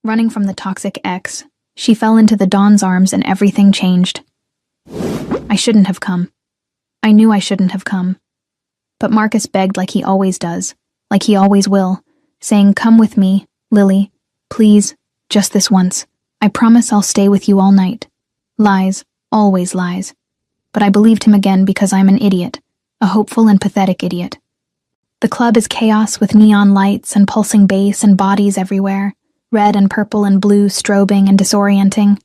Running from the toxic ex, she fell into the Dawn's arms and everything changed. I shouldn't have come. I knew I shouldn't have come. But Marcus begged like he always does, like he always will, saying, "Come with me, Lily. Please, just this once. I promise I'll stay with you all night." Lies, always lies. But I believed him again because I'm an idiot, a hopeful and pathetic idiot. The club is chaos with neon lights and pulsing bass and bodies everywhere, red and purple and blue strobing and disorienting.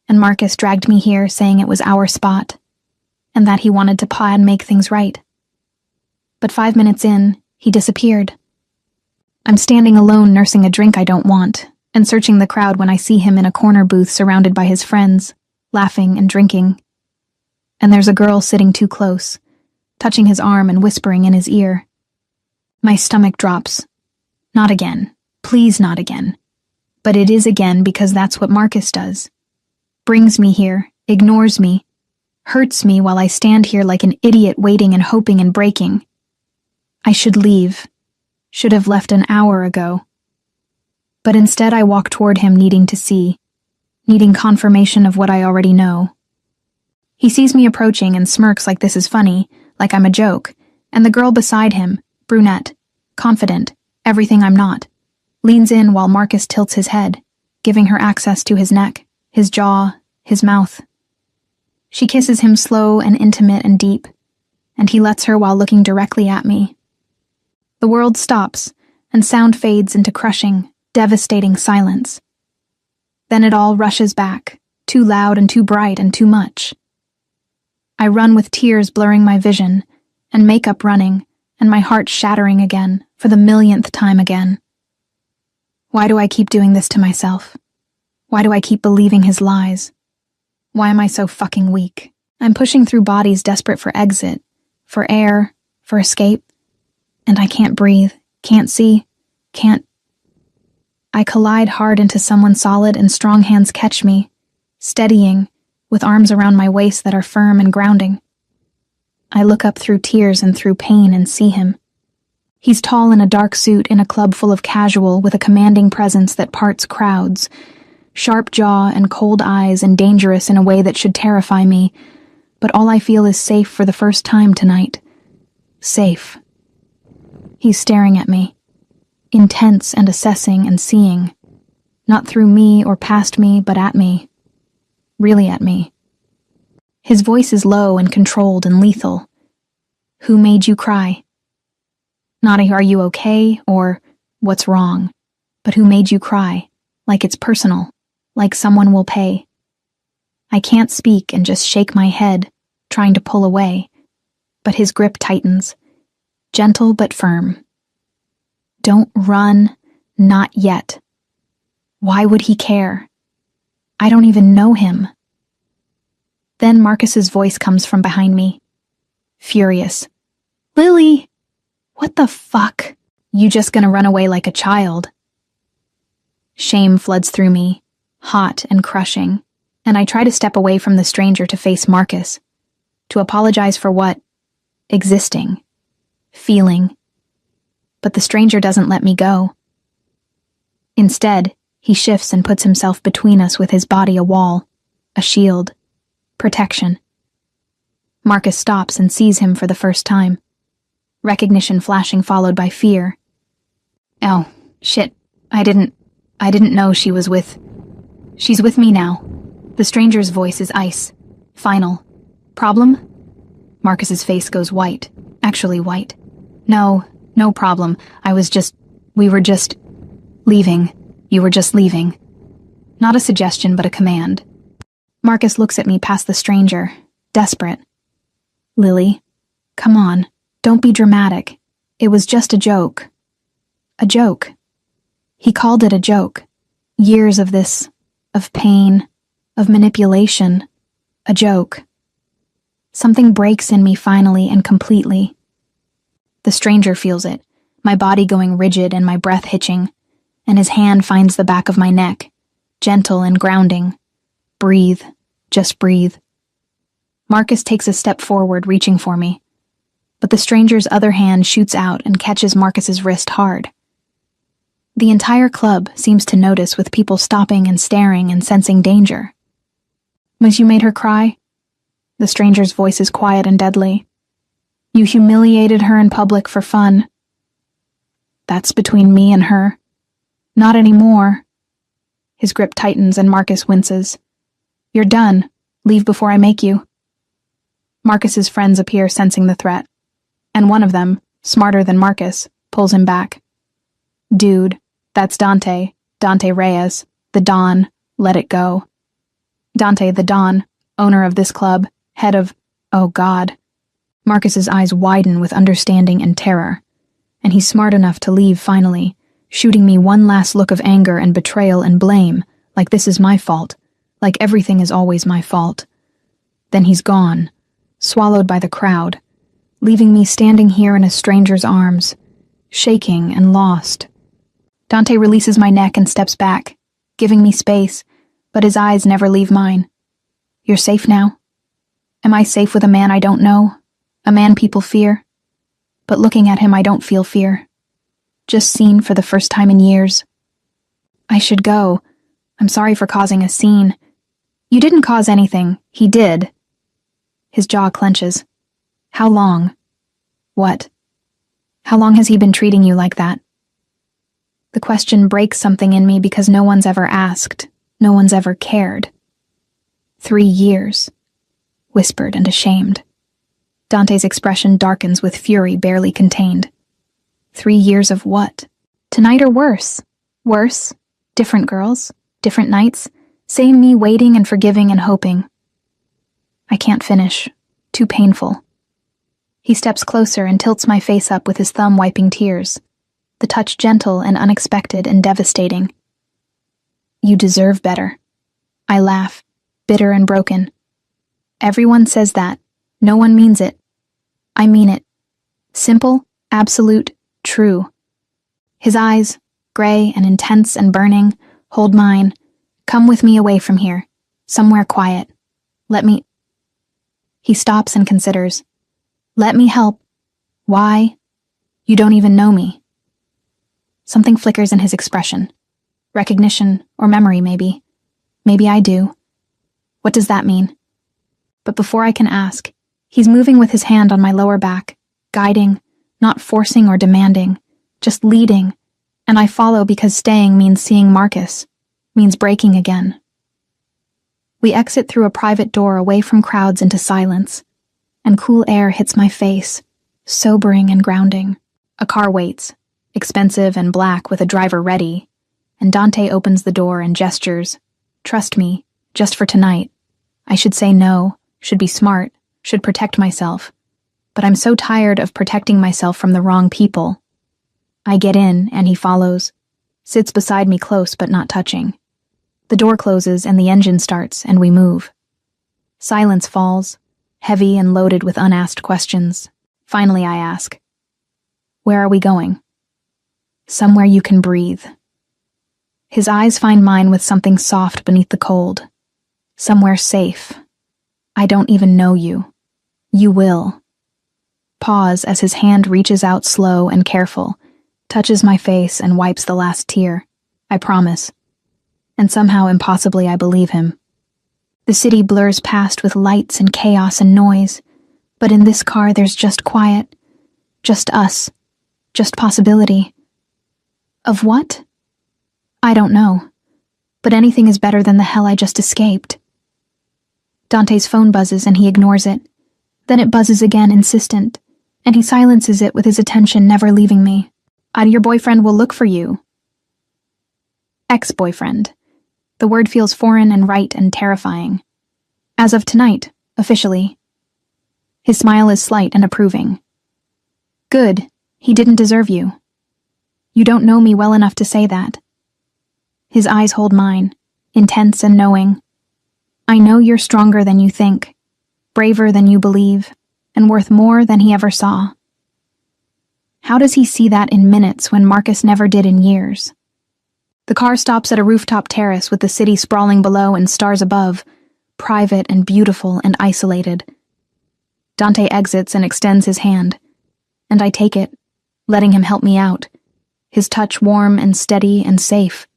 And Marcus dragged me here saying it was our spot, and that he wanted to plan make things right. But 5 minutes in, he disappeared. I'm standing alone nursing a drink I don't want, and searching the crowd when I see him in a corner booth surrounded by his friends, laughing and drinking. And there's a girl sitting too close, touching his arm and whispering in his ear. My stomach drops. Not again. Please not again. But it is again because that's what Marcus does. Brings me here, ignores me, hurts me while I stand here like an idiot waiting and hoping and breaking. I should leave. Should have left an hour ago. But instead I walk toward him needing to see, needing confirmation of what I already know. He sees me approaching and smirks like this is funny, like I'm a joke, and the girl beside him, brunette, confident, everything I'm not, leans in while Marcus tilts his head, giving her access to his neck, his jaw, his mouth. She kisses him slow and intimate and deep, and he lets her while looking directly at me. The world stops, and sound fades into crushing, devastating silence. Then it all rushes back, too loud and too bright and too much. I run with tears blurring my vision, and makeup running, and my heart shattering again, for the millionth time again. Why do I keep doing this to myself? Why do I keep believing his lies? Why am I so fucking weak? I'm pushing through bodies desperate for exit, for air, for escape, and I can't breathe, can't see, can't. I collide hard into someone solid and strong hands catch me, steadying, with arms around my waist that are firm and grounding. I look up through tears and through pain and see him. He's tall in a dark suit in a club full of casual with a commanding presence that parts crowds, sharp jaw and cold eyes and dangerous in a way that should terrify me, but all I feel is safe for the first time tonight. Safe. He's staring at me, intense and assessing and seeing, not through me or past me, but at me. Really at me. His voice is low and controlled and lethal. Who made you cry? Not a "are you okay?" or "what's wrong?" but who made you cry, like it's personal, like someone will pay. I can't speak and just shake my head, trying to pull away, but his grip tightens, gentle but firm. Don't run, not yet. Why would he care? I don't even know him. Then Marcus's voice comes from behind me. Furious. "Lily! What the fuck? You just gonna run away like a child?" Shame floods through me, hot and crushing, and I try to step away from the stranger to face Marcus, to apologize for what? Existing. Feeling. But the stranger doesn't let me go. Instead, he shifts and puts himself between us with his body a wall, a shield, protection. Marcus stops and sees him for the first time. Recognition flashing followed by fear. "Oh, shit, I didn't know she's with me now." The stranger's voice is ice. Final. "Problem?" Marcus's face goes white, actually white. No problem. We were just leaving. You were just leaving." Not a suggestion, but a command. Marcus looks at me past the stranger, desperate. "Lily, come on, don't be dramatic. It was just a joke." A joke. He called it a joke. Years of this, of pain, of manipulation. A joke. Something breaks in me finally and completely. The stranger feels it, my body going rigid and my breath hitching, and his hand finds the back of my neck, gentle and grounding. Breathe. Just breathe. Marcus takes a step forward, reaching for me, but the stranger's other hand shoots out and catches Marcus's wrist hard. The entire club seems to notice, with people stopping and staring and sensing danger. "Miss, you made her cry?" The stranger's voice is quiet and deadly. "You humiliated her in public for fun." "That's between me and her." "Not anymore." His grip tightens and Marcus winces. "You're done. Leave before I make you." Marcus's friends appear, sensing the threat, and one of them, smarter than Marcus, pulls him back. "Dude, that's Dante Reyes, the Don. Let it go." Dante, the Don, owner of this club, head of... Oh God. Marcus's eyes widen with understanding and terror, and he's smart enough to leave finally, shooting me one last look of anger and betrayal and blame, like this is my fault, like everything is always my fault. Then he's gone, swallowed by the crowd, leaving me standing here in a stranger's arms, shaking and lost. Dante releases my neck and steps back, giving me space, but his eyes never leave mine. "You're safe now?" Am I safe with a man I don't know? A man people fear? But looking at him, I don't feel fear. Just seen for the first time in years. "I should go. I'm sorry for causing a scene." "You didn't cause anything. He did." His jaw clenches. "How long?" "What? How long has he been treating you like that?" The question breaks something in me because no one's ever asked. No one's ever cared. 3 years. Whispered and ashamed. Dante's expression darkens with fury barely contained. 3 years of what? Tonight or worse? Worse? Different girls? Different nights? Same me waiting and forgiving and hoping. I can't finish. Too painful. He steps closer and tilts my face up with his thumb wiping tears. The touch gentle and unexpected and devastating. "You deserve better." I laugh, bitter and broken. "Everyone says that. No one means it." I mean it. Simple, absolute, true. His eyes, gray and intense and burning, hold mine. "Come with me away from here. Somewhere quiet. Let me..." He stops and considers. "Let me help." "Why? You don't even know me." Something flickers in his expression. Recognition or memory, maybe. Maybe I do. What does that mean? But before I can ask, he's moving with his hand on my lower back, guiding, not forcing or demanding, just leading, and I follow because staying means seeing Marcus, means breaking again. We exit through a private door away from crowds into silence, and cool air hits my face, sobering and grounding. A car waits, expensive and black with a driver ready, and Dante opens the door and gestures, "Trust me, just for tonight." I should say no, should be smart, should protect myself, but I'm so tired of protecting myself from the wrong people. I get in, and he follows, sits beside me close but not touching. The door closes and the engine starts, and we move. Silence falls, heavy and loaded with unasked questions. Finally I ask, "Where are we going?" "Somewhere you can breathe." His eyes find mine with something soft beneath the cold. "Somewhere safe. I don't even know you. You will." Pause as his hand reaches out slow and careful, touches my face and wipes the last tear. I promise. And somehow impossibly I believe him. The city blurs past with lights and chaos and noise, but in this car there's just quiet. Just us. Just possibility. Of what? I don't know. But anything is better than the hell I just escaped. Dante's phone buzzes and he ignores it. Then it buzzes again, insistent, and he silences it with his attention never leaving me. Your boyfriend will look for you." Ex-boyfriend. The word feels foreign and right and terrifying. As of tonight, officially. His smile is slight and approving. "Good. He didn't deserve you." "You don't know me well enough to say that." His eyes hold mine, intense and knowing. "I know you're stronger than you think, braver than you believe, and worth more than he ever saw." How does he see that in minutes when Marcus never did in years? The car stops at a rooftop terrace with the city sprawling below and stars above, private and beautiful and isolated. Dante exits and extends his hand, and I take it, letting him help me out. his touch warm and steady and safe.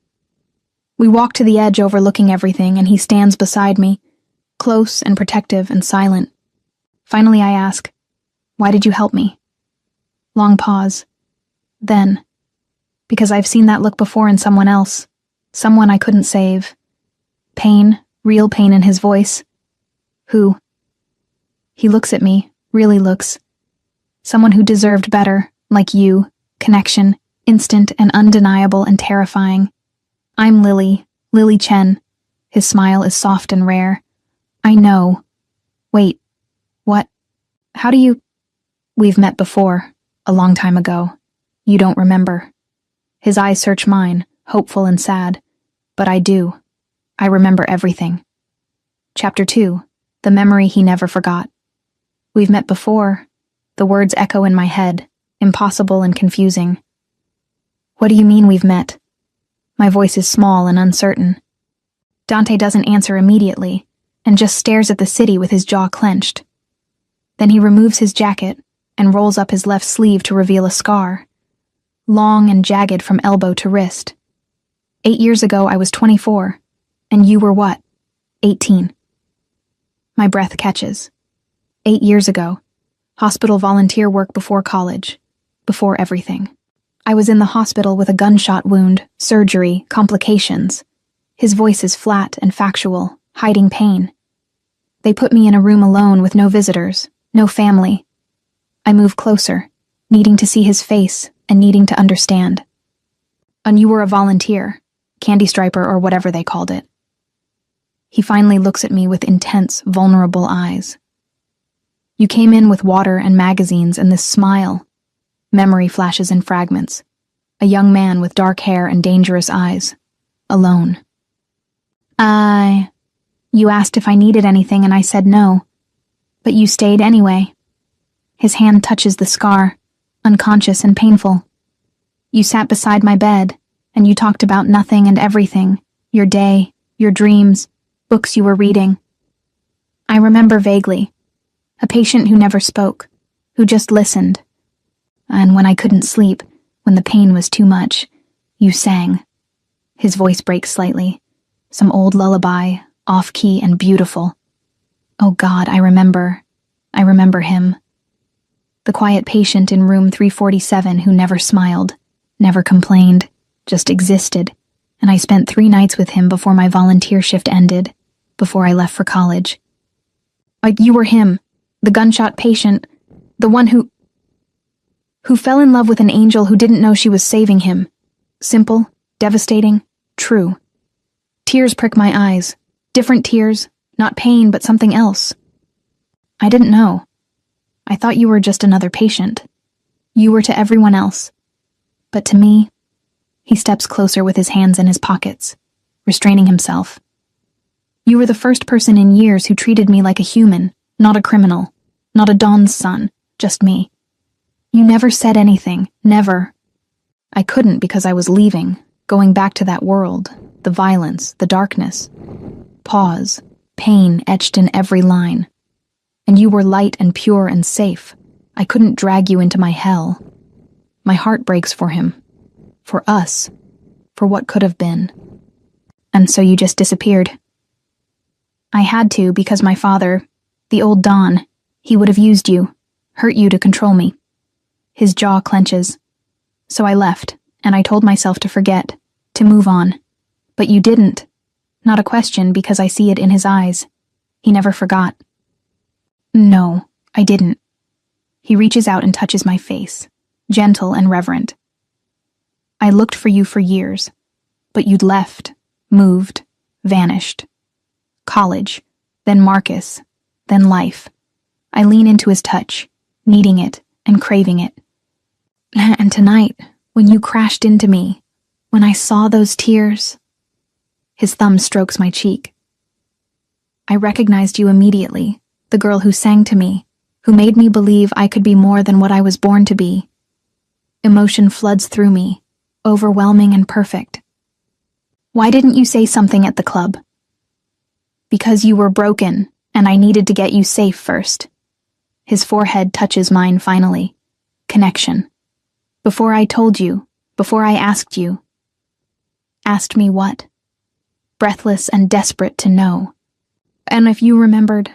We walk to the edge overlooking everything, and he stands beside me, close and protective and silent. Finally I ask, "Why did you help me?" Long pause. Then, "Because I've seen that look before in someone else, someone I couldn't save." Pain, real pain in his voice. "Who?" He looks at me, really looks. "Someone who deserved better, like you, connection, instant and undeniable and terrifying. I'm Lily, Lily Chen." His smile is soft and rare. "I know. Wait, what? How do you—" "We've met before, a long time ago. You don't remember." His eyes search mine, hopeful and sad. But I do. I remember everything. Chapter 2, The Memory He Never Forgot. We've met before. The words echo in my head, impossible and confusing. "What do you mean we've met?" My voice is small and uncertain. Dante doesn't answer immediately, and just stares at the city with his jaw clenched. Then he removes his jacket and rolls up his left sleeve to reveal a scar, long and jagged from elbow to wrist. 8 years ago I was 24, and you were what? 18. My breath catches. 8 years ago. Hospital volunteer work before college. Before everything. I was in the hospital with a gunshot wound, surgery, complications. His voice is flat and factual, hiding pain. They put me in a room alone with no visitors, no family. I move closer, needing to see his face and needing to understand. "And you were a volunteer, candy striper or whatever they called it." He finally looks at me with intense, vulnerable eyes. "You came in with water and magazines and this smile." Memory flashes in fragments. A young man with dark hair and dangerous eyes. Alone. You asked if I needed anything and I said no. But you stayed anyway." His hand touches the scar, unconscious and painful. "You sat beside my bed, and you talked about nothing and everything. Your day, your dreams, books you were reading." I remember vaguely. A patient who never spoke, who just listened. And when I couldn't sleep, when the pain was too much, you sang. His voice breaks slightly. Some old lullaby, off-key and beautiful. Oh God, I remember him. The quiet patient in room 347 who never smiled, never complained, just existed, and I spent 3 nights with him before my volunteer shift ended, before I left for college. You were him, the gunshot patient, the one who fell in love with an angel who didn't know she was saving him. Simple, devastating, true. Tears prick my eyes. Different tears, not pain, but something else. I didn't know. I thought you were just another patient. You were to everyone else. But to me, he steps closer with his hands in his pockets, restraining himself. You were the first person in years who treated me like a human, not a criminal, not a Don's son, just me. You never said anything, never. I couldn't because I was leaving, going back to that world, the violence, the darkness. Pause, pain etched in every line. And you were light and pure and safe. I couldn't drag you into my hell. My heart breaks for him. For us. For what could have been. And so you just disappeared. I had to because my father, the old Don, he would have used you, hurt you to control me. His jaw clenches. So I left, and I told myself to forget, to move on. But you didn't. Not a question because I see it in his eyes. He never forgot. No, I didn't. He reaches out and touches my face, gentle and reverent. I looked for you for years, but you'd left, moved, vanished. College, then Marcus, then life. I lean into his touch, needing it and craving it. And tonight, when you crashed into me, when I saw those tears, his thumb strokes my cheek. I recognized you immediately, the girl who sang to me, who made me believe I could be more than what I was born to be. Emotion floods through me, overwhelming and perfect. Why didn't you say something at the club? Because you were broken, and I needed to get you safe first. His forehead touches mine finally. Connection. Before I told you, Before I asked you. Asked me what? Breathless and desperate to know. And if you remembered,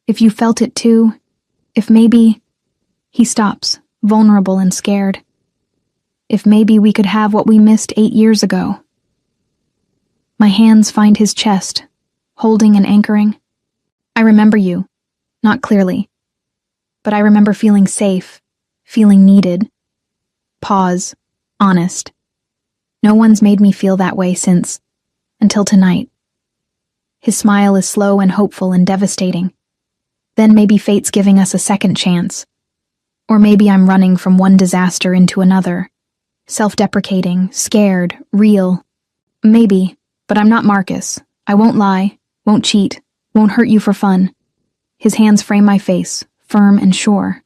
if you felt it too, if maybe... He stops, vulnerable and scared. If maybe we could have what we missed 8 years ago. My hands find his chest, holding and anchoring. I remember you, not clearly, but I remember feeling safe, feeling needed. Pause, honest. No one's made me feel that way until tonight. His smile is slow and hopeful and devastating. Then maybe fate's giving us a second chance. Or maybe I'm running from one disaster into another. Self-deprecating, scared, real. Maybe, but I'm not Marcus. I won't lie, won't cheat, won't hurt you for fun. His hands frame my face, firm and sure.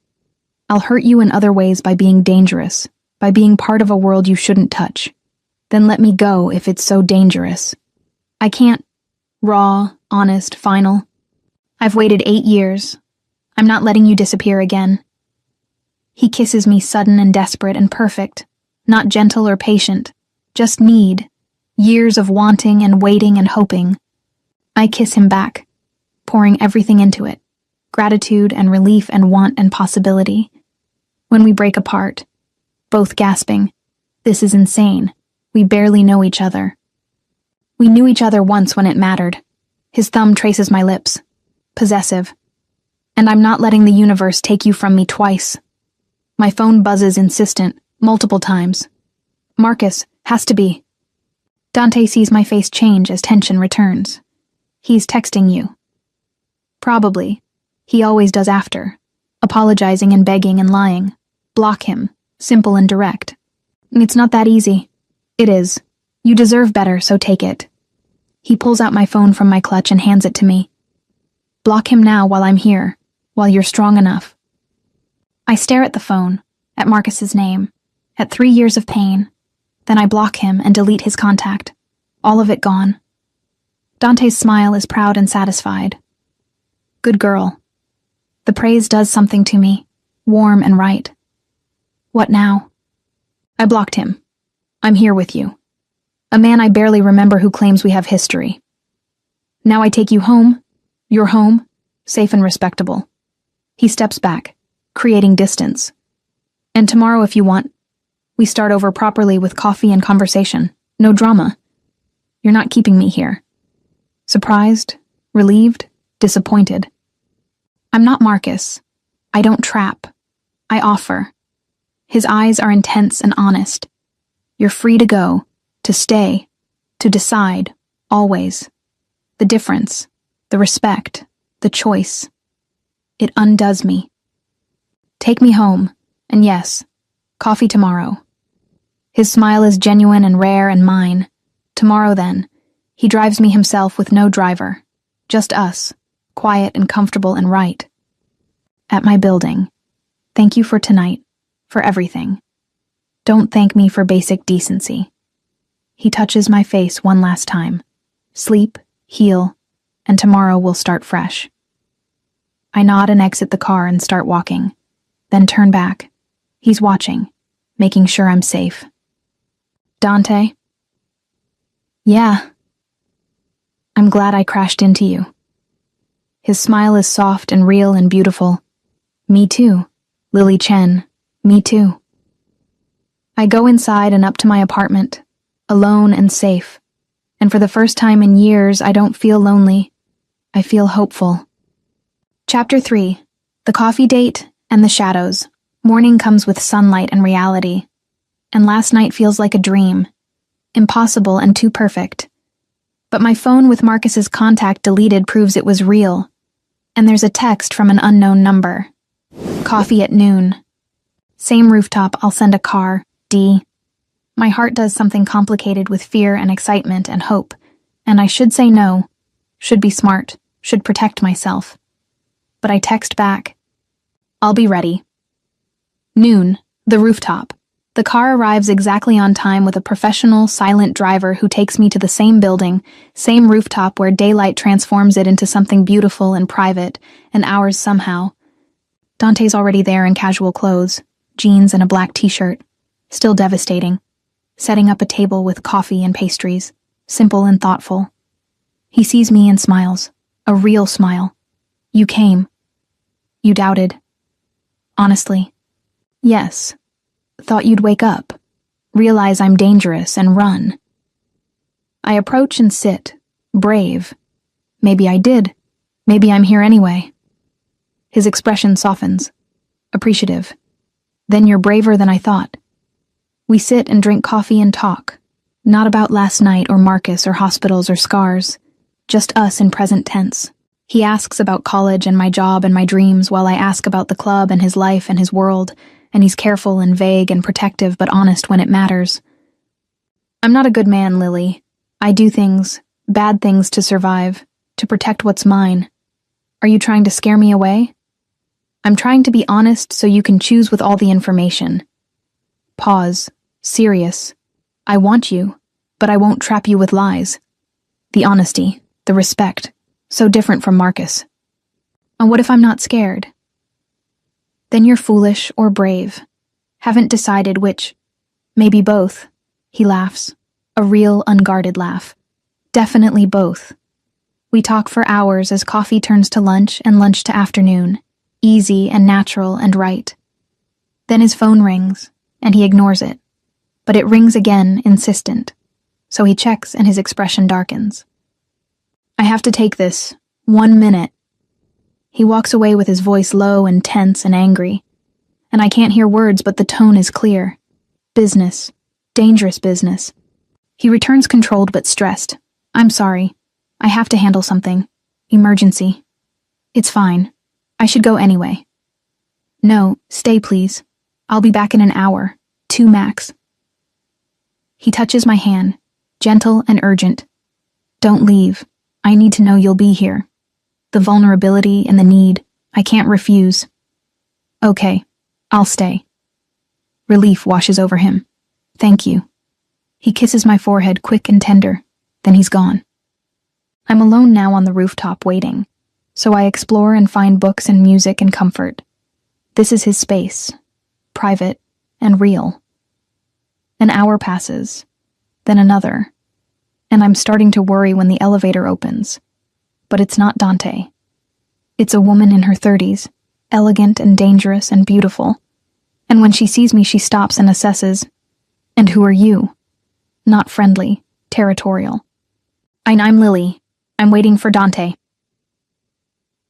I'll hurt you in other ways by being dangerous, by being part of a world you shouldn't touch. Then let me go if it's so dangerous. I can't. Raw, honest, final. I've waited 8 years. I'm not letting you disappear again. He kisses me sudden and desperate and perfect, not gentle or patient, just need. Years of wanting and waiting and hoping. I kiss him back, pouring everything into it, gratitude and relief and want and possibility. When we break apart, both gasping, this is insane. We barely know each other. We knew each other once when it mattered. His thumb traces my lips, possessive. And I'm not letting the universe take you from me twice. My phone buzzes insistent, multiple times. Marcus, has to be. Dante sees my face change as tension returns. He's texting you. Probably. He always does after. Apologizing and begging and lying. Block him. Simple and direct. It's not that easy. It is. You deserve better, so take it. He pulls out my phone from my clutch and hands it to me. Block him now while I'm here, while you're strong enough. I stare at the phone, at Marcus's name, at 3 years of pain. Then I block him and delete his contact. All of it gone. Dante's smile is proud and satisfied. Good girl. The praise does something to me, warm and right. What now? I blocked him. I'm here with you. A man I barely remember who claims we have history. Now I take you home. You're home, safe and respectable. He steps back, creating distance. And tomorrow, if you want, we start over properly with coffee and conversation. No drama. You're not keeping me here. Surprised, relieved, disappointed. I'm not Marcus. I don't trap. I offer. His eyes are intense and honest. You're free to go, to stay, to decide, always. The difference, the respect, the choice. It undoes me. Take me home, and yes, coffee tomorrow. His smile is genuine and rare and mine. Tomorrow then, he drives me himself with no driver. Just us, quiet and comfortable and right. At my building. Thank you for tonight, for everything. Don't thank me for basic decency. He touches my face one last time. Sleep, heal, and tomorrow we'll start fresh. I nod and exit the car and start walking, then turn back. He's watching, making sure I'm safe. Dante? Yeah. I'm glad I crashed into you. His smile is soft and real and beautiful. Me too. Lily Chen. Me too. I go inside and up to my apartment, alone and safe. And for the first time in years, I don't feel lonely. I feel hopeful. Chapter 3. The coffee date and the shadows. Morning comes with sunlight and reality. And last night feels like a dream. Impossible and too perfect. But my phone with Marcus's contact deleted proves it was real. And there's a text from an unknown number. Coffee at noon. Same rooftop, I'll send a car. D. My heart does something complicated with fear and excitement and hope. And I should say no. Should be smart. Should protect myself. But I text back. I'll be ready. Noon. The rooftop. The car arrives exactly on time with a professional, silent driver who takes me to the same building, same rooftop where daylight transforms it into something beautiful and private, and ours somehow. Dante's already there in casual clothes, jeans and a black t-shirt. Still devastating. setting up a table with coffee and pastries, simple and thoughtful. He sees me and smiles, a real smile. You came. You doubted. Honestly. Yes. Thought you'd wake up, realize I'm dangerous and run. I approach and sit, brave. Maybe I did. Maybe I'm here anyway. His expression softens, appreciative. Then you're braver than I thought. We sit and drink coffee and talk, not about last night or Marcus or hospitals or scars, just us in present tense. He asks about college and my job and my dreams while I ask about the club and his life and his world, and he's careful and vague and protective but honest when it matters. I'm not a good man, Lily. I do things, bad things to survive, to protect what's mine. Are you trying to scare me away? I'm trying to be honest so you can choose with all the information. Pause. Serious. I want you, but I won't trap you with lies. The honesty, the respect, so different from Marcus. And what if I'm not scared? Then you're foolish or brave. Haven't decided which. Maybe both. He laughs. A real, unguarded laugh. Definitely both. We talk for hours as coffee turns to lunch and lunch to afternoon. Easy and natural and right. Then his phone rings, and he ignores it. But it rings again, insistent. So he checks and his expression darkens. I have to take this. 1 minute. He walks away with his voice low and tense and angry. And I can't hear words, but the tone is clear. Business. Dangerous business. He returns controlled but stressed. I'm sorry. I have to handle something. Emergency. It's fine. I should go anyway. No, stay please. I'll be back in an hour. 2 max. He touches my hand, gentle and urgent. Don't leave. I need to know you'll be here. The vulnerability and the need, I can't refuse. Okay, I'll stay. Relief washes over him. Thank you. He kisses my forehead quick and tender, then he's gone. I'm alone now on the rooftop waiting, so I explore and find books and music and comfort. This is his space, private and real. An hour passes, then another, and I'm starting to worry when the elevator opens. But it's not Dante. It's a woman in her 30s, elegant and dangerous and beautiful. And when she sees me, she stops and assesses, "And who are you?" Not friendly, territorial. I'm Lily. I'm waiting for Dante.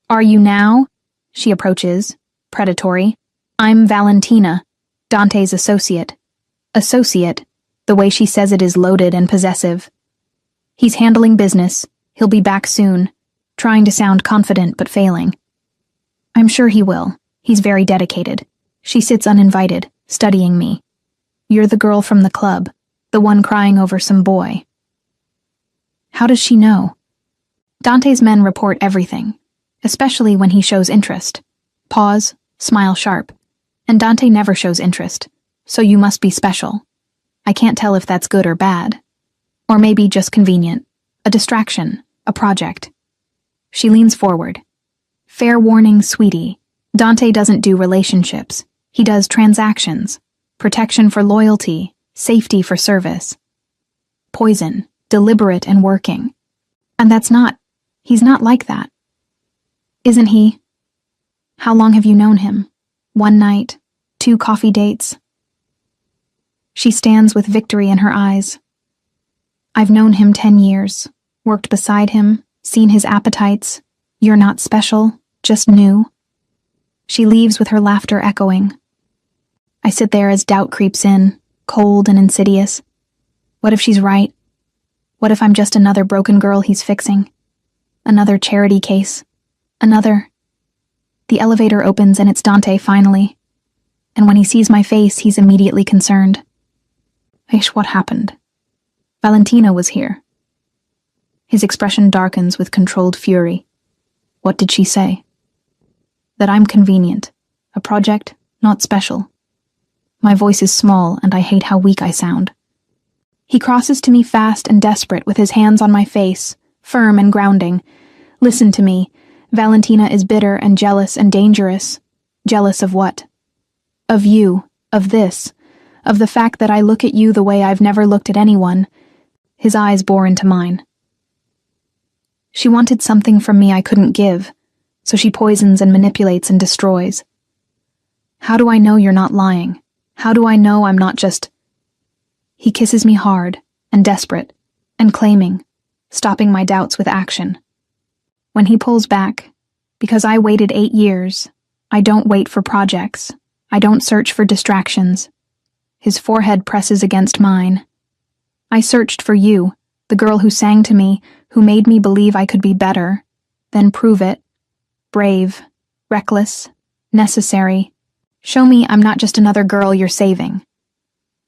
Are you now? She approaches, predatory. I'm Valentina, Dante's associate. Associate, the way she says it is loaded and possessive. He's handling business. He'll be back soon, trying to sound confident but failing. I'm sure he will. He's very dedicated. She sits uninvited, studying me. You're the girl from the club, the one crying over some boy. How does she know? Dante's men report everything, especially when he shows interest. Pause, smile sharp. And Dante never shows interest, so you must be special. I can't tell if that's good or bad. Or maybe just convenient. A distraction, a project. She leans forward. Fair warning, sweetie. Dante doesn't do relationships. He does transactions. Protection for loyalty, safety for service. Poison, deliberate and working. And he's not like that. Isn't he? How long have you known him? 1 night, 2 coffee dates? She stands with victory in her eyes. I've known him 10 years, worked beside him, seen his appetites. You're not special, just new. She leaves with her laughter echoing. I sit there as doubt creeps in, cold and insidious. What if she's right? What if I'm just another broken girl he's fixing? Another charity case? Another... The elevator opens and it's Dante finally. And when he sees my face, he's immediately concerned. Ish, what happened? Valentina was here. His expression darkens with controlled fury. What did she say? That I'm convenient. A project, not special. My voice is small and I hate how weak I sound. He crosses to me fast and desperate with his hands on my face, firm and grounding. Listen to me. Valentina is bitter and jealous and dangerous. Jealous of what? Of you, of this, of the fact that I look at you the way I've never looked at anyone. His eyes bore into mine. She wanted something from me I couldn't give, so she poisons and manipulates and destroys. How do I know you're not lying? How do I know I'm not just... He kisses me hard and desperate and claiming, stopping my doubts with action. When he pulls back, because I waited 8 years, I don't wait for projects. I don't search for distractions. His forehead presses against mine. I searched for you, the girl who sang to me, who made me believe I could be better, then prove it. Brave, reckless, necessary. Show me I'm not just another girl you're saving.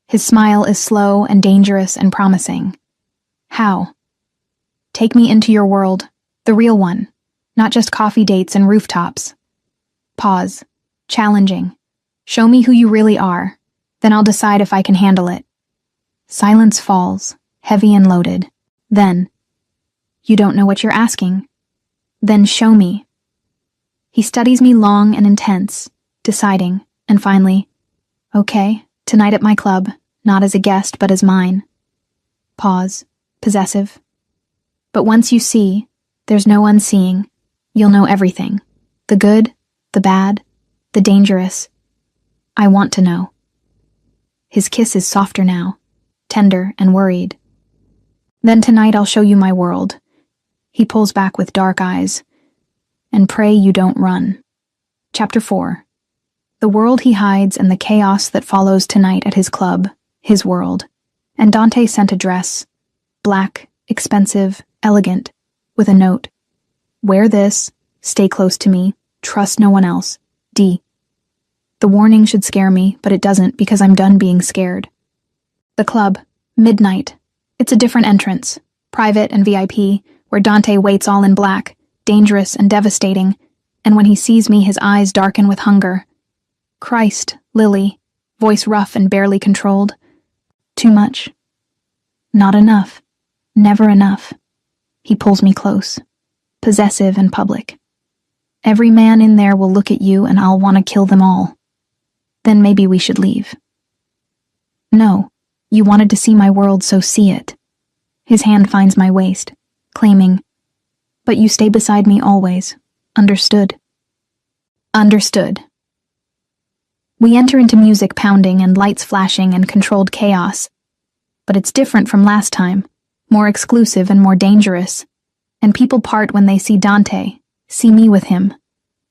His smile is slow and dangerous and promising. How? Take me into your world, the real one, not just coffee dates and rooftops. Pause. Challenging. Show me who you really are, then I'll decide if I can handle it. Silence falls, heavy and loaded. Then, you don't know what you're asking. Then show me. He studies me long and intense, deciding, and finally, okay, tonight at my club, not as a guest but as mine. Pause, possessive. But once you see, there's no unseeing. You'll know everything. The good, the bad, the dangerous. I want to know. His kiss is softer now, tender and worried. Then tonight I'll show you my world. He pulls back with dark eyes. And pray you don't run. Chapter 4. The world he hides and the chaos that follows tonight at his club, his world. And Dante sent a dress. Black, expensive, elegant, with a note. Wear this, stay close to me, trust no one else. D. The warning should scare me, but it doesn't because I'm done being scared. The club, midnight. It's a different entrance, private and VIP, where Dante waits all in black, dangerous and devastating, and when he sees me his eyes darken with hunger. Christ, Lily, voice rough and barely controlled. Too much. Not enough. Never enough. He pulls me close, possessive and public. Every man in there will look at you and I'll want to kill them all. Then maybe we should leave. No, you wanted to see my world, so see it. His hand finds my waist, claiming, but you stay beside me always. Understood. Understood. We enter into music pounding and lights flashing and controlled chaos. But it's different from last time, more exclusive and more dangerous. And people part when they see Dante, see me with him,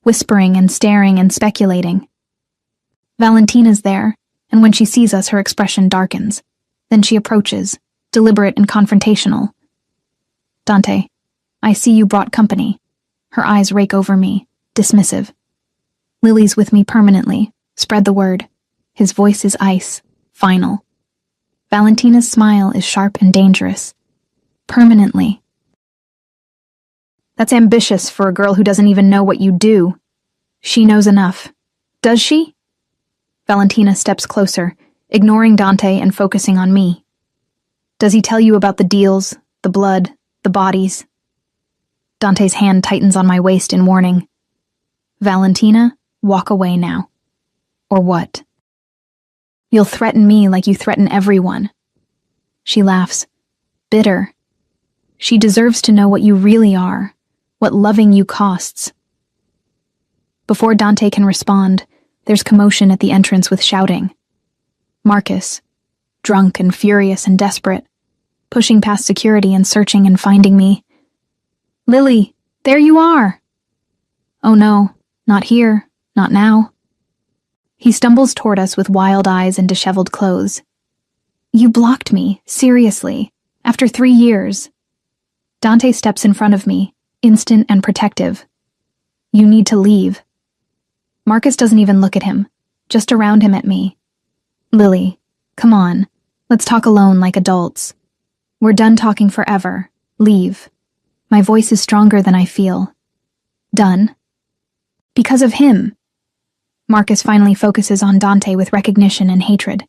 whispering and staring and speculating. Valentina's there, and when she sees us her expression darkens. Then she approaches, deliberate and confrontational. Dante, I see you brought company. Her eyes rake over me, dismissive. Lily's with me permanently. Spread the word. His voice is ice, final. Valentina's smile is sharp and dangerous. Permanently. That's ambitious for a girl who doesn't even know what you do. She knows enough. Does she? Valentina steps closer, ignoring Dante and focusing on me. Does he tell you about the deals, the blood, the bodies? Dante's hand tightens on my waist in warning. Valentina, walk away now. Or what? You'll threaten me like you threaten everyone. She laughs. Bitter. She deserves to know what you really are, what loving you costs. Before Dante can respond, there's commotion at the entrance with shouting. Marcus, drunk and furious and desperate, pushing past security and searching and finding me. Lily, there you are! Oh no, not here, not now. He stumbles toward us with wild eyes and disheveled clothes. You blocked me, seriously, after 3 years. Dante steps in front of me, instant and protective. You need to leave. Marcus doesn't even look at him, just around him at me. Lily, come on, let's talk alone like adults. We're done talking forever. Leave. My voice is stronger than I feel. Done. Because of him. Marcus finally focuses on Dante with recognition and hatred.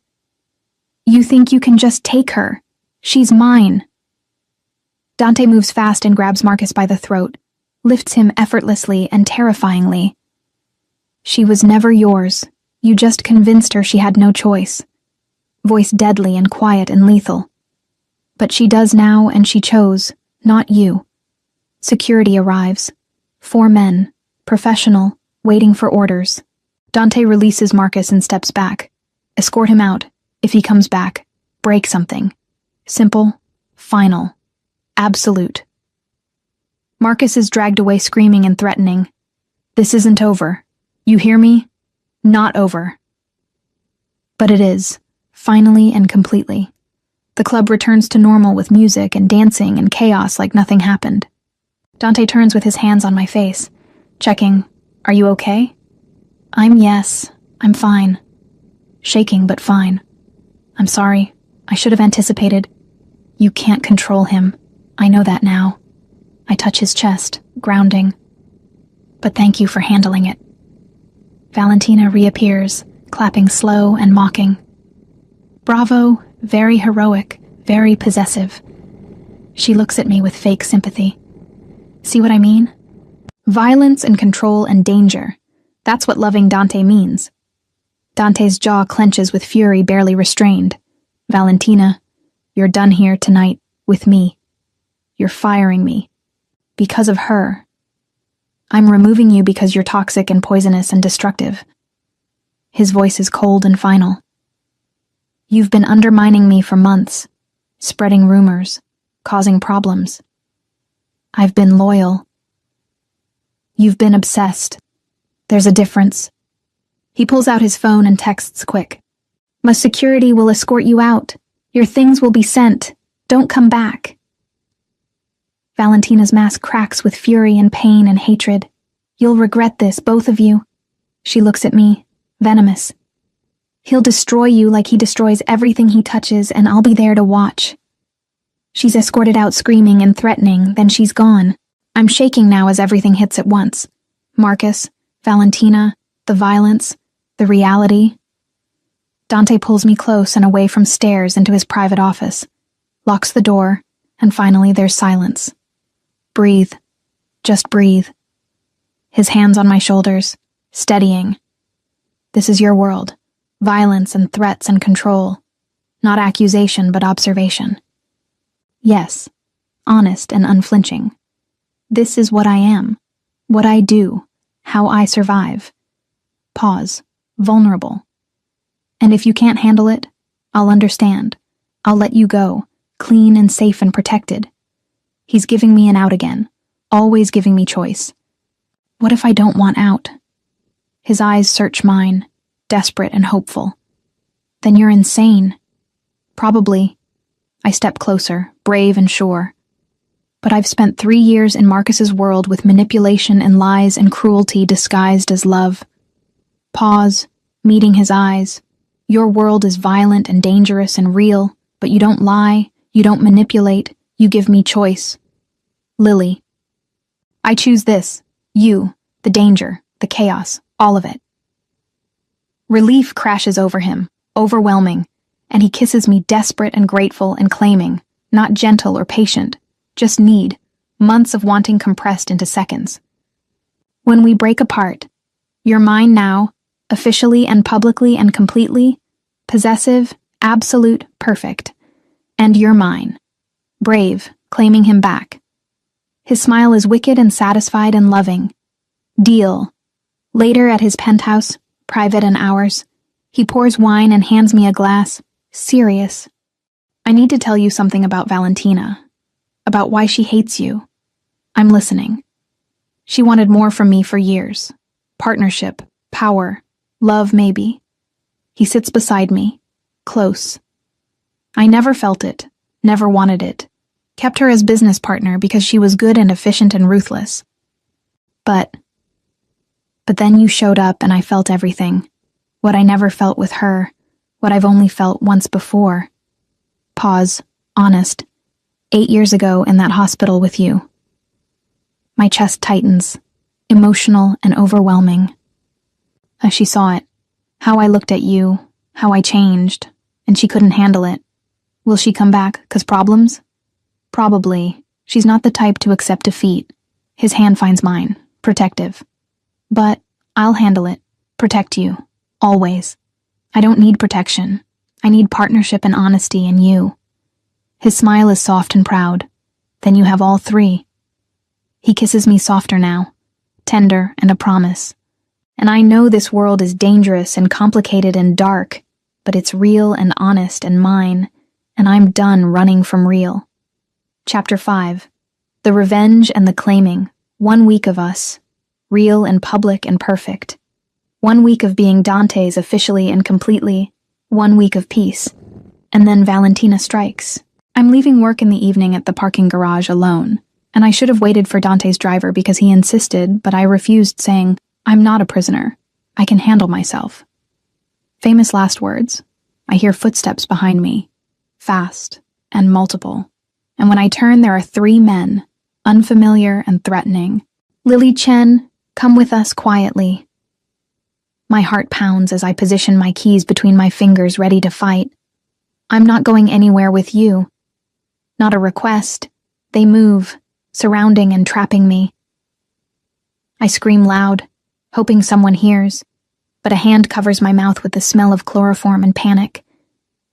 You think you can just take her? She's mine. Dante moves fast and grabs Marcus by the throat, lifts him effortlessly and terrifyingly. She was never yours. You just convinced her she had no choice. voice deadly and quiet and lethal. But she does now, and she chose, not you. Security arrives. 4 men, professional, waiting for orders. Dante releases Marcus and steps back. Escort him out. If he comes back, break something. Simple, final, absolute. Marcus is dragged away screaming and threatening. This isn't over. You hear me? Not over. But it is, finally and completely. The club returns to normal with music and dancing and chaos like nothing happened. Dante turns with his hands on my face, checking, "Are you okay?" Yes, I'm fine. Shaking, but fine. I'm sorry. I should have anticipated. You can't control him. I know that now. I touch his chest, grounding. But thank you for handling it. Valentina reappears, clapping slow and mocking. Bravo, very heroic, very possessive. She looks at me with fake sympathy. See what I mean? Violence and control and danger. That's what loving Dante means. Dante's jaw clenches with fury barely restrained. Valentina, you're done here tonight, with me. You're firing me. Because of her. I'm removing you because you're toxic and poisonous and destructive. His voice is cold and final. You've been undermining me for months, spreading rumors, causing problems. I've been loyal. You've been obsessed. There's a difference. He pulls out his phone and texts quick. My security will escort you out. Your things will be sent. Don't come back. Valentina's mask cracks with fury and pain and hatred. You'll regret this, both of you. She looks at me, venomous. He'll destroy you like he destroys everything he touches, and I'll be there to watch. She's escorted out screaming and threatening, then she's gone. I'm shaking now as everything hits at once. Marcus, Valentina, the violence, the reality. Dante pulls me close and away from stairs into his private office, locks the door, and finally there's silence. Breathe. Just breathe. His hands on my shoulders, steadying. This is your world. Violence and threats and control. Not accusation, but observation. Yes, honest and unflinching. This is what I am, what I do, how I survive. Pause. Vulnerable. And if you can't handle it, I'll understand. I'll let you go, clean and safe and protected. He's giving me an out again, always giving me choice. What if I don't want out? His eyes search mine, desperate and hopeful. Then you're insane. Probably. I step closer, brave and sure. But I've spent 3 years in Marcus's world with manipulation and lies and cruelty disguised as love. Pause, meeting his eyes. Your world is violent and dangerous and real, but you don't lie, you don't manipulate, you give me choice. Lily. I choose this. You, the danger, the chaos, all of it. Relief crashes over him, overwhelming, and he kisses me desperate and grateful and claiming, not gentle or patient, just need, months of wanting compressed into seconds. When we break apart, you're mine now, officially and publicly and completely, possessive, absolute, perfect. And you're mine. Brave, claiming him back. His smile is wicked and satisfied and loving. Deal. Later at his penthouse, private and ours, he pours wine and hands me a glass. Serious. I need to tell you something about Valentina. About why she hates you. I'm listening. She wanted more from me for years. Partnership, power, love maybe. He sits beside me, close. I never felt it, never wanted it. Kept her as business partner because she was good and efficient and ruthless. But then you showed up and I felt everything. What I never felt with her, what I've only felt once before. Pause, honest. 8 years ago in that hospital with you. My chest tightens, emotional and overwhelming. As she saw it, how I looked at you, how I changed, and she couldn't handle it. Will she come back 'cause problems? Probably. She's not the type to accept defeat. His hand finds mine, protective. But I'll handle it, protect you, always. I don't need protection. I need partnership and honesty in you. His smile is soft and proud. Then you have all three. He kisses me softer now, tender and a promise. And I know this world is dangerous and complicated and dark, but it's real and honest and mine, and I'm done running from real. Chapter 5. The Revenge and the Claiming. 1 week of us. Real and public and perfect. 1 week of being Dante's officially and completely. 1 week of peace. And then Valentina strikes. I'm leaving work in the evening at the parking garage alone, and I should have waited for Dante's driver because he insisted, but I refused, saying, I'm not a prisoner. I can handle myself. Famous last words. I hear footsteps behind me. Fast and multiple. And when I turn, there are 3 men, unfamiliar and threatening. Lily Chen, come with us quietly. My heart pounds as I position my keys between my fingers ready to fight. I'm not going anywhere with you. Not a request. They move, surrounding and trapping me. I scream loud, hoping someone hears, but a hand covers my mouth with the smell of chloroform and panic,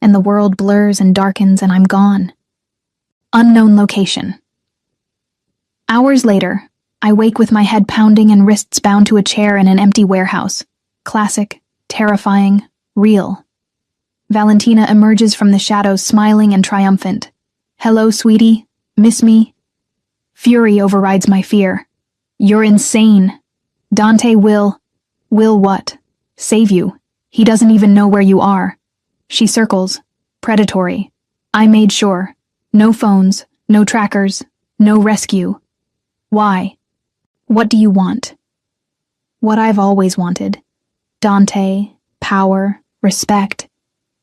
and the world blurs and darkens and I'm gone. Unknown location. Hours later, I wake with my head pounding and wrists bound to a chair in an empty warehouse. Classic, terrifying, real. Valentina emerges from the shadows smiling and triumphant. Hello, sweetie. Miss me? Fury overrides my fear. You're insane. Dante will what? Save you. He doesn't even know where you are. She circles. Predatory. I made sure. No phones, no trackers, no rescue. Why? What do you want? What I've always wanted. Dante, power, respect.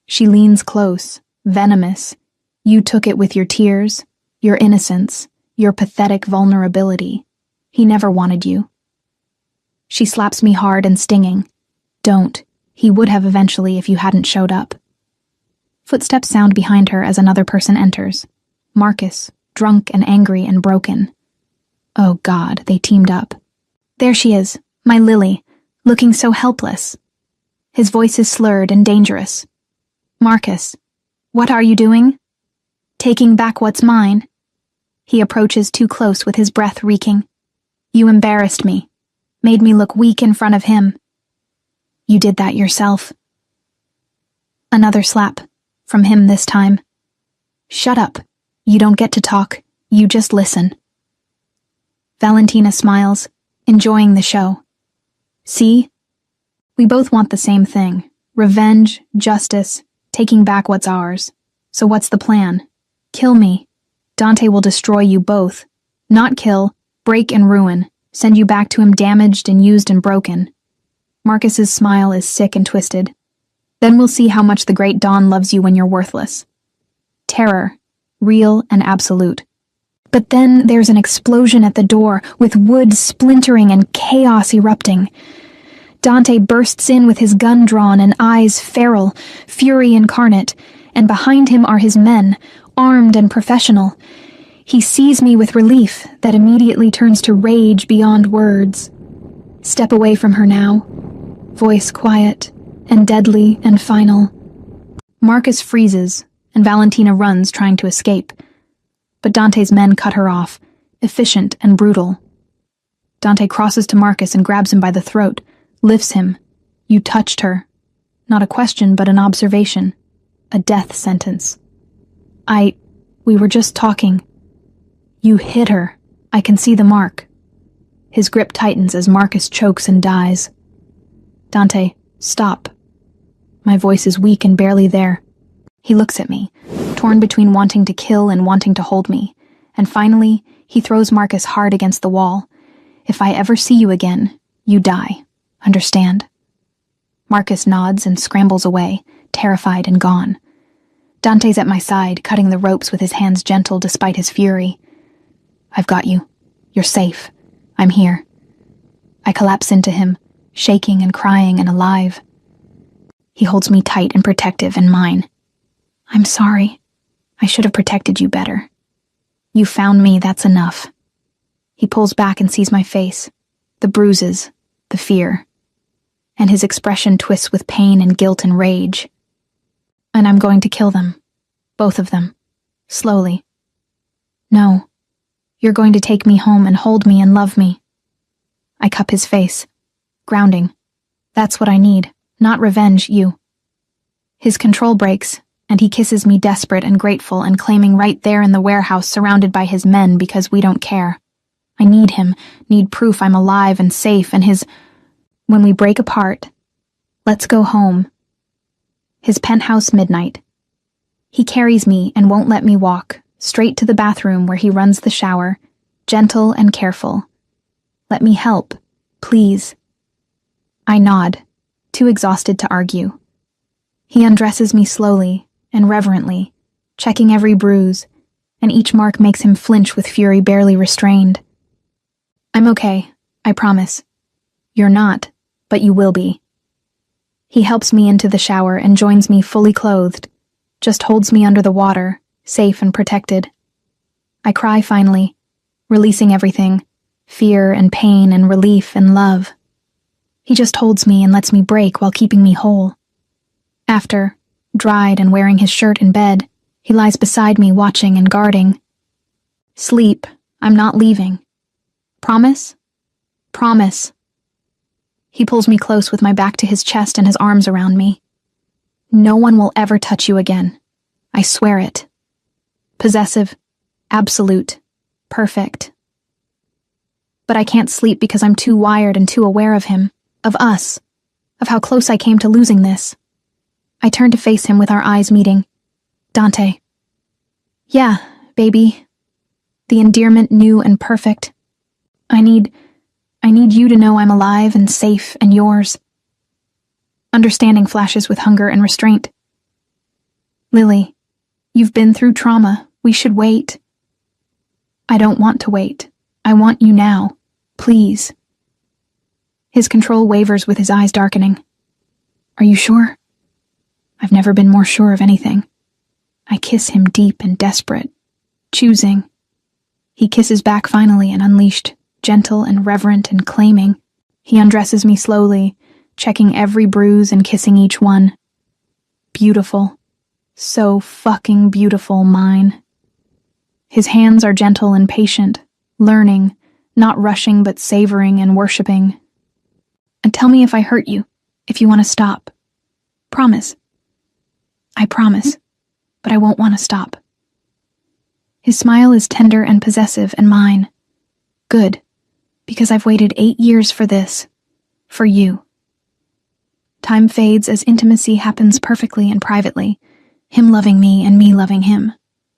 She leans close, venomous. You took it with your tears, your innocence, your pathetic vulnerability. He never wanted you. She slaps me hard and stinging. Don't. He would have eventually if you hadn't showed up. Footsteps sound behind her as another person enters. Marcus, drunk and angry and broken. Oh God, they teamed up. There she is, my Lily, looking so helpless. His voice is slurred and dangerous. Marcus, what are you doing? Taking back what's mine. He approaches too close with his breath reeking. You embarrassed me. Made me look weak in front of him. You did that yourself. Another slap. From him this time. Shut up. You don't get to talk. You just listen. Valentina smiles, enjoying the show. See? We both want the same thing. Revenge, justice, taking back what's ours. So what's the plan? Kill me. Dante will destroy you both. Not kill, break and ruin. Send you back to him damaged and used and broken. Marcus's smile is sick and twisted. Then we'll see how much the great Don loves you when you're worthless. Terror, real and absolute. But then there's an explosion at the door, with wood splintering and chaos erupting. Dante bursts in with his gun drawn and eyes feral, fury incarnate, and behind him are his men, armed and professional. He sees me with relief that immediately turns to rage beyond words. Step away from her now. Voice quiet and deadly and final. Marcus freezes, and Valentina runs, trying to escape. But Dante's men cut her off, efficient and brutal. Dante crosses to Marcus and grabs him by the throat, lifts him. You touched her. Not a question, but an observation. A death sentence. We were just talking. You hit her. I can see the mark. His grip tightens as Marcus chokes and dies. Dante, stop. My voice is weak and barely there. He looks at me, torn between wanting to kill and wanting to hold me, and finally, he throws Marcus hard against the wall. If I ever see you again, you die. Understand? Marcus nods and scrambles away, terrified and gone. Dante's at my side, cutting the ropes with his hands gentle despite his fury. I've got you. You're safe. I'm here. I collapse into him, shaking and crying and alive. He holds me tight and protective in mine. I'm sorry. I should have protected you better. You found me, that's enough. He pulls back and sees my face, the bruises, the fear, and his expression twists with pain and guilt and rage. And I'm going to kill them. Both of them. Slowly. No. You're going to take me home and hold me and love me. I cup his face. Grounding. That's what I need. Not revenge, you. His control breaks, and he kisses me desperate and grateful and claiming right there in the warehouse surrounded by his men because we don't care. I need him, need proof I'm alive and safe, and his... When we break apart, let's go home. His penthouse midnight. He carries me and won't let me walk, straight to the bathroom where he runs the shower, gentle and careful. Let me help, please. I nod, too exhausted to argue. He undresses me slowly and reverently, checking every bruise, and each mark makes him flinch with fury barely restrained. I'm okay, I promise. You're not, but you will be. He helps me into the shower and joins me fully clothed, just holds me under the water, safe and protected. I cry finally, releasing everything, fear and pain and relief and love. He just holds me and lets me break while keeping me whole. After, dried and wearing his shirt in bed, he lies beside me watching and guarding. Sleep, I'm not leaving. Promise? Promise. He pulls me close with my back to his chest and his arms around me. No one will ever touch you again. I swear it. Possessive, absolute, perfect. But I can't sleep because I'm too wired and too aware of him, of us, of how close I came to losing this. I turn to face him with our eyes meeting. Dante. Yeah, baby. The endearment new and perfect. I need you to know I'm alive and safe and yours. Understanding flashes with hunger and restraint. Lily, you've been through trauma. We should wait. I don't want to wait. I want you now. Please. His control wavers with his eyes darkening. Are you sure? I've never been more sure of anything. I kiss him deep and desperate, choosing. He kisses back finally and unleashed, gentle and reverent and claiming. He undresses me slowly, checking every bruise and kissing each one. Beautiful. So fucking beautiful, mine. His hands are gentle and patient, learning, not rushing but savoring and worshipping. And tell me if I hurt you, if you want to stop. Promise. I promise, but I won't want to stop. His smile is tender and possessive and mine. Good, because I've waited 8 years for this. For you. Time fades as intimacy happens perfectly and privately, him loving me and me loving him.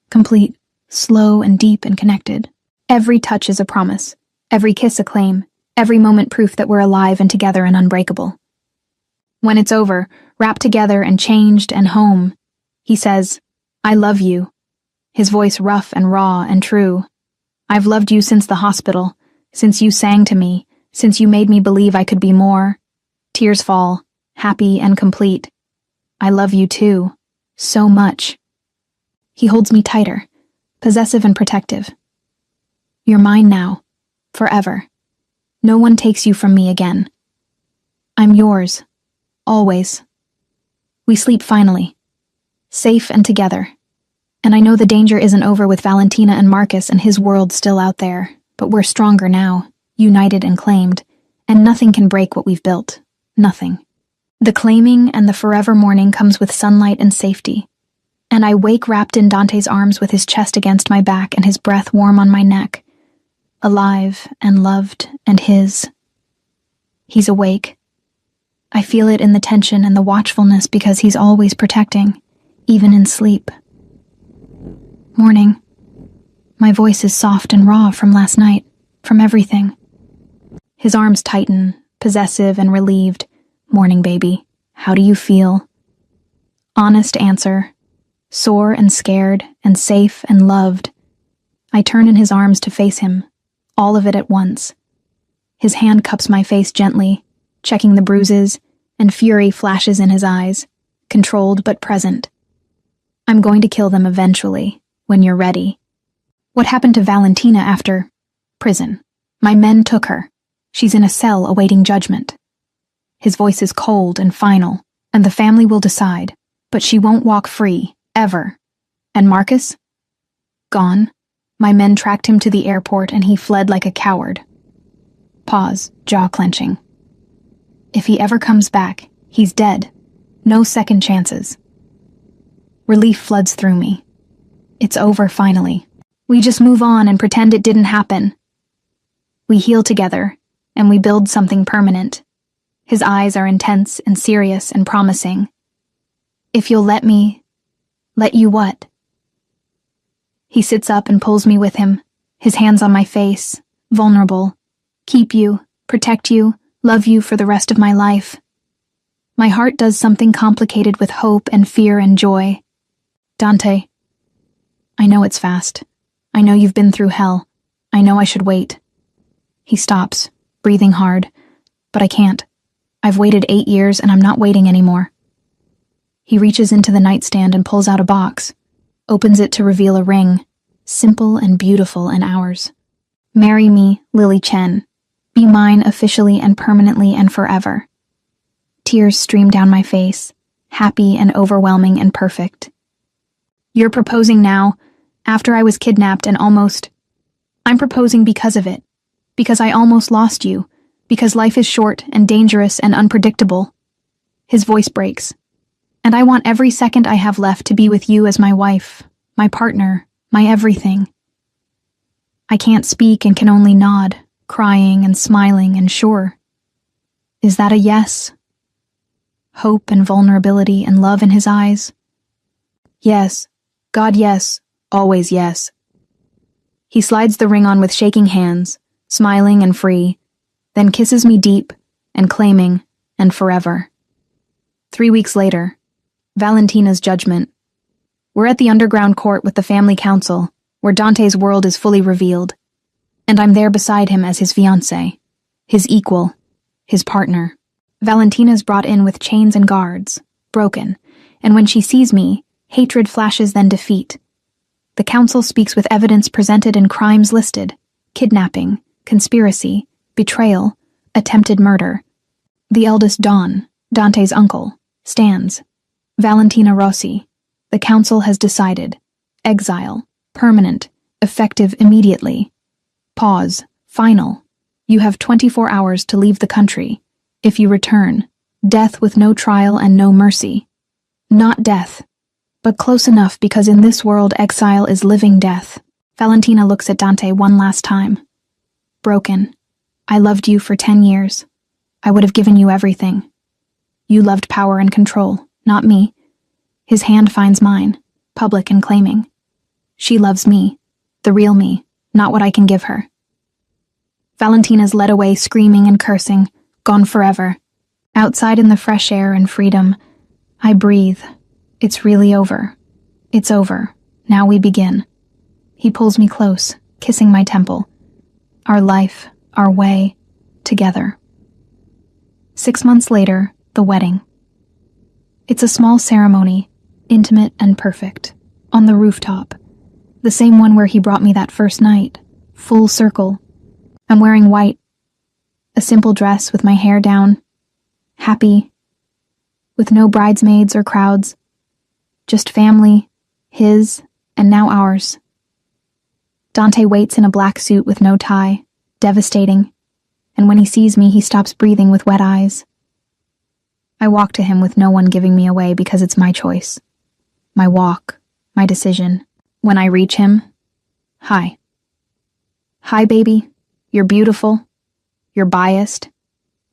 Complete, slow and deep and connected. Every touch is a promise, every kiss a claim, every moment proof that we're alive and together and unbreakable. When it's over, wrapped together and changed and home, he says, I love you. His voice rough and raw and true. I've loved you since the hospital, since you sang to me, since you made me believe I could be more. Tears fall, happy and complete. I love you too, so much. He holds me tighter, possessive and protective. You're mine now, forever. No one takes you from me again. I'm yours, always. We sleep finally, safe and together. And I know the danger isn't over with Valentina and Marcus and his world still out there, but we're stronger now, united and claimed, and nothing can break what we've built. Nothing. The claiming and the forever morning comes with sunlight and safety, and I wake wrapped in Dante's arms with his chest against my back and his breath warm on my neck. Alive and loved and his. He's awake. I feel it in the tension and the watchfulness because he's always protecting, even in sleep. Morning. My voice is soft and raw from last night, from everything. His arms tighten, possessive and relieved. Morning, baby. How do you feel? Honest answer. Sore and scared and safe and loved. I turn in his arms to face him, all of it at once. His hand cups my face gently, checking the bruises, and fury flashes in his eyes, controlled but present. I'm going to kill them eventually, when you're ready. What happened to Valentina after prison? My men took her. She's in a cell awaiting judgment. His voice is cold and final, and the family will decide, But she won't walk free, ever. And Marcus? Gone. My men tracked him to the airport and he fled like a coward. Pause, jaw clenching. If he ever comes back, he's dead. No second chances. Relief floods through me. It's over finally. We just move on and pretend it didn't happen. We heal together, and we build something permanent. His eyes are intense and serious and promising. If you'll let me... Let you what? He sits up and pulls me with him, his hands on my face, vulnerable. Keep you, protect you, love you for the rest of my life. My heart does something complicated with hope and fear and joy. Dante, I know it's fast. I know you've been through hell. I know I should wait. He stops, breathing hard, but I can't. I've waited 8 years and I'm not waiting anymore. He reaches into the nightstand and pulls out a box, opens it to reveal a ring, simple and beautiful and ours. Marry me, Lily Chen. Be mine officially and permanently and forever. Tears stream down my face, happy and overwhelming and perfect. You're proposing now, after I was kidnapped and almost... I'm proposing because of it. Because I almost lost you. Because life is short and dangerous and unpredictable. His voice breaks. And I want every second I have left to be with you as my wife, my partner, my everything. I can't speak and can only nod, crying and smiling and sure. Is that a yes? Hope and vulnerability and love in his eyes? Yes. God, yes. Always yes. He slides the ring on with shaking hands, smiling and free, then kisses me deep and claiming and forever. 3 weeks later, Valentina's judgment. We're at the underground court with the family council, where Dante's world is fully revealed, and I'm there beside him as his fiancé, his equal, his partner. Valentina's brought in with chains and guards, broken, and when she sees me, hatred flashes then defeat. The council speaks with evidence presented and crimes listed: kidnapping, conspiracy, betrayal, attempted murder. The eldest Don, Dante's uncle, stands. Valentina Rossi. The council has decided. Exile. Permanent. Effective immediately. Pause. Final. You have 24 hours to leave the country. If you return, death with no trial and no mercy. Not death, but close enough because in this world exile is living death. Valentina looks at Dante one last time. Broken. I loved you for 10 years. I would have given you everything. You loved power and control, not me. His hand finds mine, public and claiming. She loves me, the real me, not what I can give her. Valentina's led away screaming and cursing, gone forever. Outside in the fresh air and freedom, I breathe. It's really over. It's over. Now we begin. He pulls me close, kissing my temple. Our life, our way, together. 6 months later, the wedding. It's a small ceremony, intimate and perfect, on the rooftop. The same one where he brought me that first night, full circle. I'm wearing white, a simple dress with my hair down, happy, with no bridesmaids or crowds, just family, his, and now ours. Dante waits in a black suit with no tie, devastating, and when he sees me, he stops breathing with wet eyes. I walk to him with no one giving me away because it's my choice. My walk, my decision. When I reach him, hi. Hi, baby. You're beautiful. You're biased.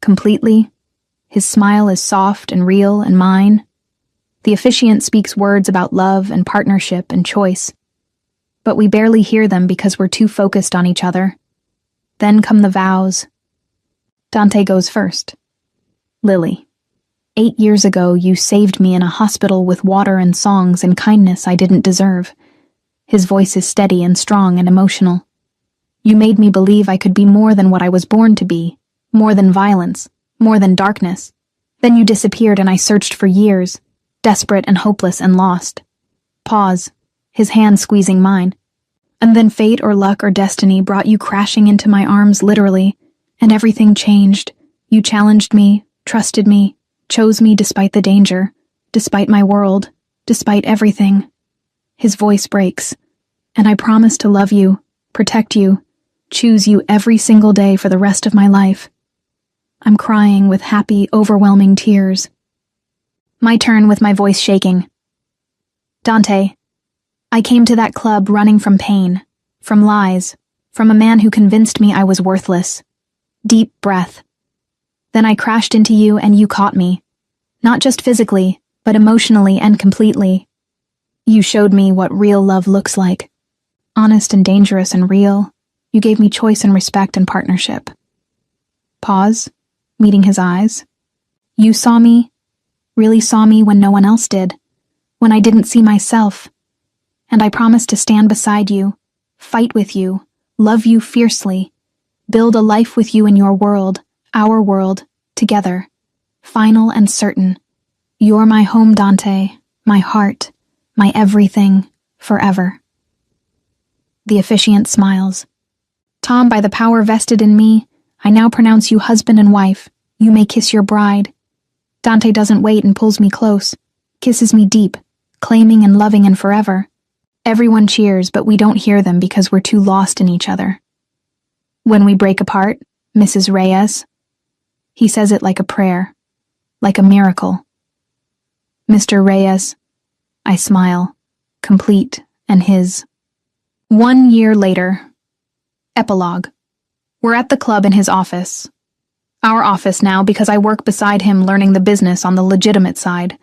Completely. His smile is soft and real and mine. The officiant speaks words about love and partnership and choice. But we barely hear them because we're too focused on each other. Then come the vows. Dante goes first. Lily. 8 years ago, you saved me in a hospital with water and songs and kindness I didn't deserve. His voice is steady and strong and emotional. You made me believe I could be more than what I was born to be, more than violence, more than darkness. Then you disappeared and I searched for years, desperate and hopeless and lost. Pause, his hand squeezing mine. And then fate or luck or destiny brought you crashing into my arms literally, and everything changed. You challenged me, trusted me, chose me despite the danger. despite my world, despite everything. His voice breaks, and I promise to love you, protect you, choose you every single day for the rest of my life. I'm crying with happy, overwhelming tears. My turn with my voice shaking. Dante, I came to that club running from pain, from lies, from a man who convinced me I was worthless. Deep breath. Then I crashed into you and you caught me. Not just physically, but emotionally and completely. You showed me what real love looks like. Honest and dangerous and real. You gave me choice and respect and partnership. Pause, meeting his eyes. You saw me, really saw me when no one else did, when I didn't see myself. And I promised to stand beside you, fight with you, love you fiercely, build a life with you in your world, our world, together, final and certain. You're my home, Dante, my heart, my everything, forever. The officiant smiles. Tom, by the power vested in me, I now pronounce you husband and wife. You may kiss your bride. Dante doesn't wait and pulls me close, kisses me deep, claiming and loving and forever. Everyone cheers, but we don't hear them because we're too lost in each other. When we break apart, Mrs. Reyes, he says it like a prayer, like a miracle. Mr. Reyes, I smile, complete, and his. 1 year later. Epilogue. We're at the club in his office. Our office now, because I work beside him learning the business on the legitimate side.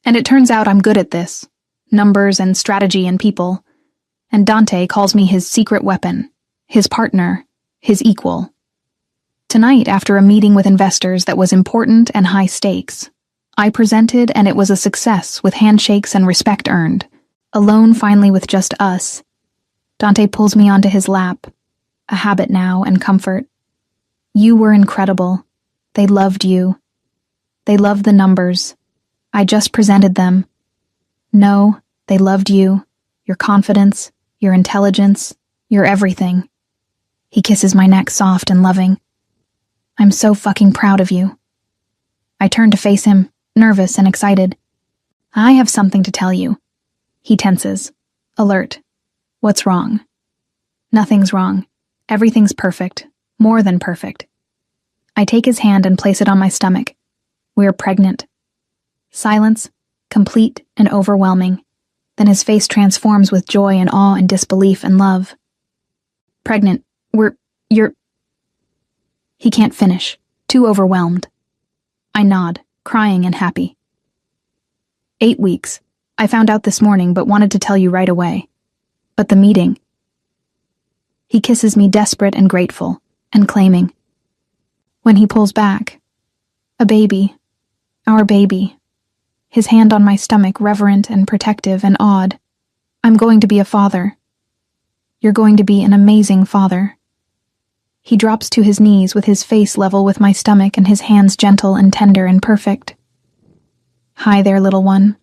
And it turns out I'm good at this. Numbers and strategy and people. And Dante calls me his secret weapon, his partner, his equal. Tonight, after a meeting with investors that was important and high stakes, I presented and it was a success with handshakes and respect earned. Alone finally with just us. Dante pulls me onto his lap. A habit now and comfort. You were incredible. They loved you. They loved the numbers. I just presented them. No, they loved you, your confidence, your intelligence, your everything. He kisses my neck soft and loving. I'm so fucking proud of you. I turn to face him, nervous and excited. I have something to tell you. He tenses, alert. What's wrong? Nothing's wrong. Everything's perfect, more than perfect. I take his hand and place it on my stomach. We're pregnant. Silence, complete and overwhelming. Then his face transforms with joy and awe and disbelief and love. Pregnant. You're... He can't finish, too overwhelmed. I nod, crying and happy. 8 weeks. I found out this morning but wanted to tell you right away. But the meeting... He kisses me desperate and grateful, and claiming. When he pulls back, a baby, our baby, his hand on my stomach reverent and protective and awed. I'm going to be a father. You're going to be an amazing father. He drops to his knees with his face level with my stomach and his hands gentle and tender and perfect. Hi there, little one.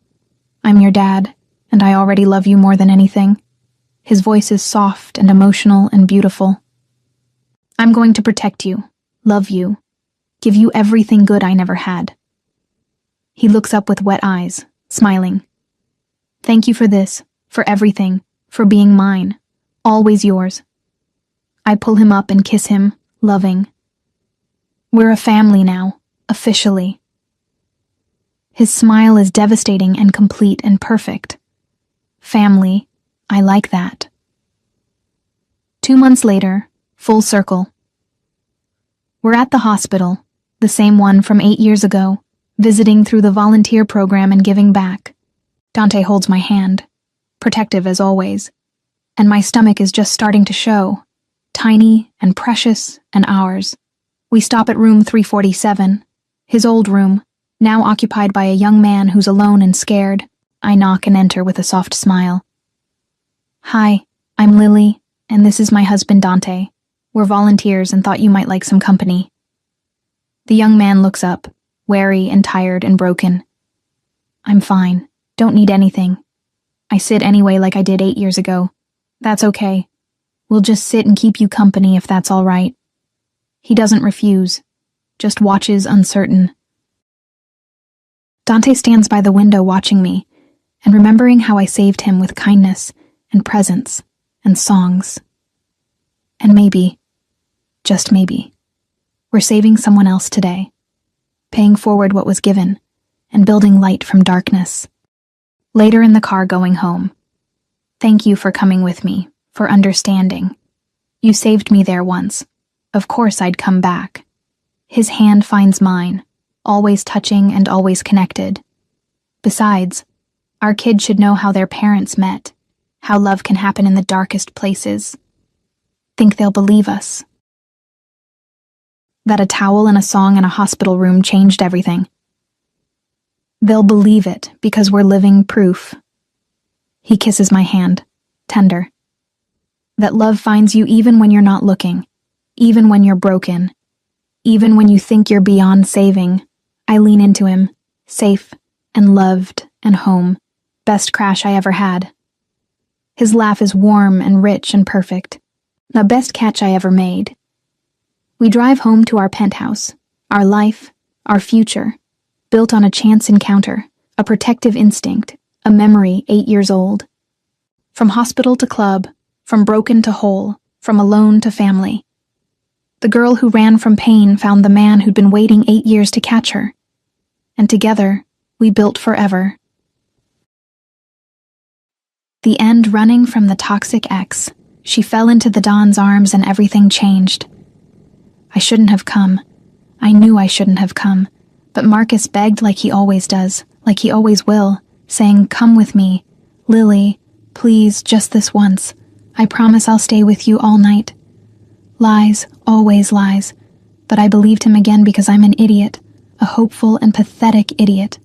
I'm your dad, and I already love you more than anything. His voice is soft and emotional and beautiful. I'm going to protect you, love you, give you everything good I never had. He looks up with wet eyes, smiling. Thank you for this, for everything, for being mine, always yours. I pull him up and kiss him, loving. We're a family now, officially. His smile is devastating and complete and perfect. Family. I like that. 2 months later, full circle. We're at the hospital, the same one from 8 years ago, visiting through the volunteer program and giving back. Dante holds my hand, protective as always, and my stomach is just starting to show, tiny and precious and ours. We stop at room 347, his old room, now occupied by a young man who's alone and scared. I knock and enter with a soft smile. Hi, I'm Lily, and this is my husband Dante. We're volunteers and thought you might like some company. The young man looks up, wary and tired and broken. I'm fine. Don't need anything. I sit anyway like I did 8 years ago. That's okay. We'll just sit and keep you company if that's all right. He doesn't refuse, just watches uncertain. Dante stands by the window watching me, and remembering how I saved him with kindness and presents and songs. And maybe, just maybe, we're saving someone else today, paying forward what was given, and building light from darkness. Later in the car going home, thank you for coming with me, for understanding. You saved me there once. Of course I'd come back. His hand finds mine, always touching and always connected. Besides, our kids should know how their parents met, how love can happen in the darkest places. Think they'll believe us. That a towel and a song in a hospital room changed everything. They'll believe it because we're living proof. He kisses my hand, tender. That love finds you even when you're not looking, even when you're broken, even when you think you're beyond saving. I lean into him, safe and loved and home. Best crash I ever had. His laugh is warm and rich and perfect. The best catch I ever made. We drive home to our penthouse, our life, our future, built on a chance encounter, a protective instinct, a memory 8 years old. From hospital to club, from broken to whole, from alone to family. The girl who ran from pain found the man who'd been waiting 8 years to catch her. And together, we built forever. The end running from the toxic ex. She fell into the Don's arms and everything changed. I shouldn't have come. I knew I shouldn't have come. But Marcus begged like he always does, like he always will, saying, "Come with me. Lily, please, just this once. I promise I'll stay with you all night." Lies, always lies. But I believed him again because I'm an idiot, a hopeful and pathetic idiot.